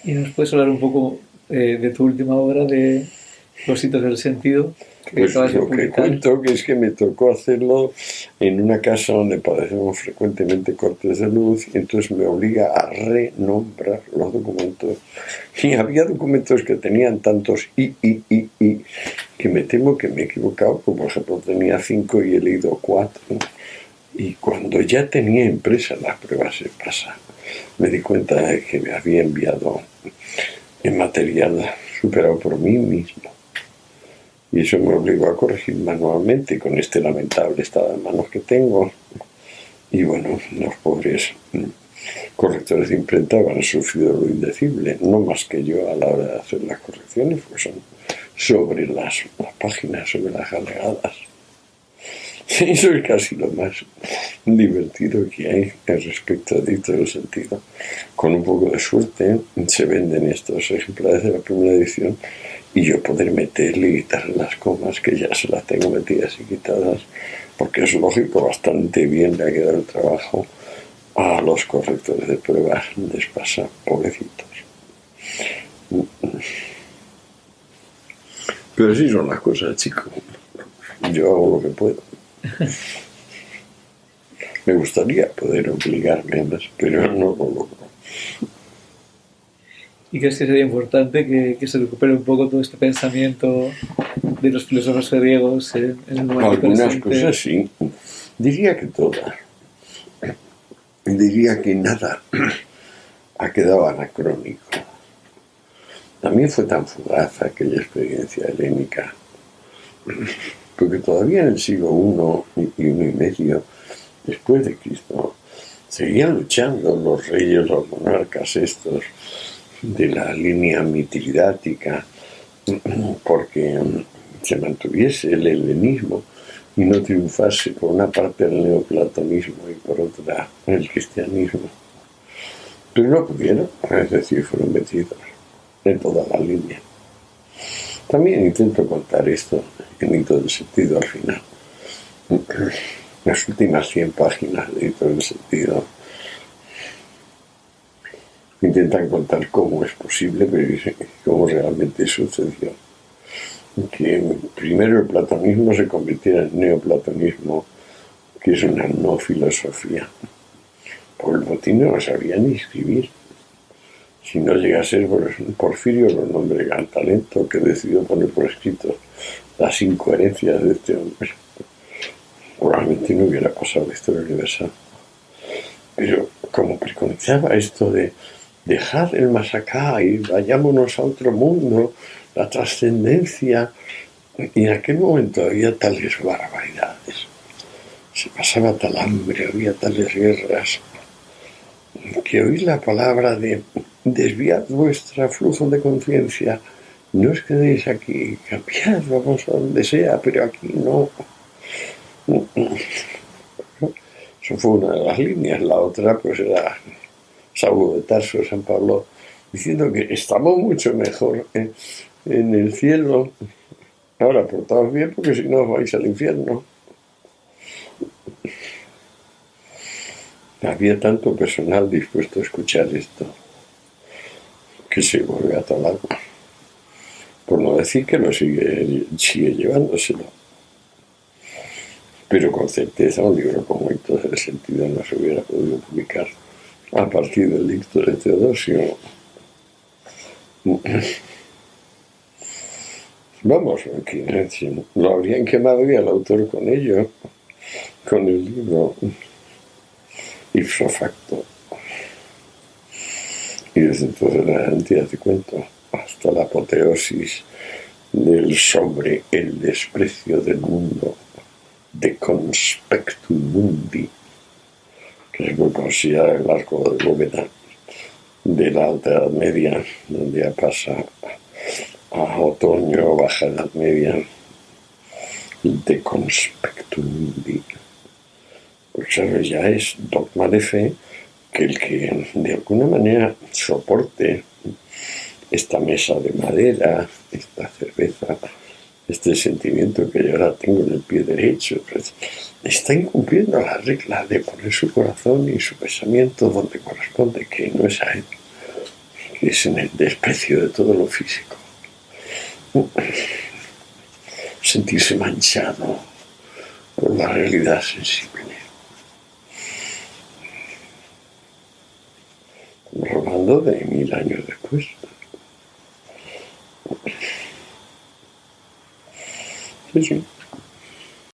¿Y nos puedes hablar un poco de tu última obra de Los hitos del sentido que Pues acabas de lo que publicar? cuento que es que me tocó hacerlo en una casa donde padecemos frecuentemente cortes de luz y entonces me obliga a renombrar los documentos. Y había documentos que tenían tantos y que me temo que me he equivocado, como por ejemplo tenía 5 y he leído 4. Y cuando ya tenía impresas las pruebas en casa, me di cuenta de que me había enviado en material superado por mí mismo. Y eso me obligó a corregir manualmente con este lamentable estado de manos que tengo. Y bueno, los pobres correctores de imprenta han sufrido lo indecible, no más que yo a la hora de hacer las correcciones, pues son sobre las páginas, sobre las alegadas. Eso es casi lo más divertido que hay respecto a todo el sentido. Con un poco de suerte se venden estos ejemplares de la primera edición y yo poder meterle y quitarle las comas, que ya se las tengo metidas y quitadas, porque es lógico, bastante bien le ha quedado el trabajo a los correctores de pruebas. Les pasa, pobrecitos. Pero sí son las cosas, chicos. Yo hago lo que puedo. Me gustaría poder obligarme más, pero no lo logro. ¿Y crees que sería importante que se recupere un poco todo este pensamiento de los filósofos griegos en el momento Algunas presente? cosas sí. Diría que todas. Diría que nada ha quedado anacrónico. También fue tan fugaz aquella experiencia helénica, porque todavía en el siglo I y I después de Cristo seguían luchando los reyes, los monarcas estos de la línea mitridática porque se mantuviese el helenismo y no triunfase por una parte el neoplatonismo y por otra el cristianismo. Pero no pudieron, es decir, fueron metidos en toda la línea. También intento contar esto en Hito del Sentido al final. Las últimas 100 páginas de Hito del Sentido intentan contar cómo es posible, pero cómo realmente sucedió. Que primero el platonismo se convirtiera en neoplatonismo, que es una no filosofía. Por el botín no sabía ni escribir. Si no llega a ser Porfirio, lo nombre gran talento, que decidió poner por escrito las incoherencias de este hombre. Probablemente no hubiera pasado la historia universal. Pero como preconizaba esto de dejar el más acá y vayámonos a otro mundo, la trascendencia, y en aquel momento había tales barbaridades, se pasaba tal hambre, había tales guerras, que oír la palabra de desviad vuestra flujo de conciencia, no os quedéis aquí, cambiad, vamos a donde sea, pero aquí no. Eso fue una de las líneas. La otra pues era Saulo de Tarso, San Pablo, diciendo que estamos mucho mejor en el cielo. Ahora portaos bien, porque si no vais al infierno. Había tanto personal dispuesto a escuchar esto que se vuelve atalado. Por no decir que lo sigue llevándoselo. Pero con certeza un libro como Hito del Sentido no se hubiera podido publicar a partir del dicto de Teodosio. Vamos, que lo habrían quemado ya el autor con ello, con el libro ipso facto. Y desde entonces en adelante, ya te cuento, hasta la apoteosis del sobre el desprecio del mundo, de conspectum mundi, que es muy considerado el arco de Bóveda de la Alta Edad Media, donde ya pasa a otoño o Baja Edad Media, de conspectum mundi. Pues claro, ya es dogma de fe que el que de alguna manera soporte esta mesa de madera, esta cerveza, este sentimiento que yo ahora tengo en el pie derecho, pues, está incumpliendo la regla de poner su corazón y su pensamiento donde corresponde, que no es a él. que es en el desprecio de todo lo físico. Sentirse manchado por la realidad sensible. Estamos hablando de 1000 años después. Sí, sí.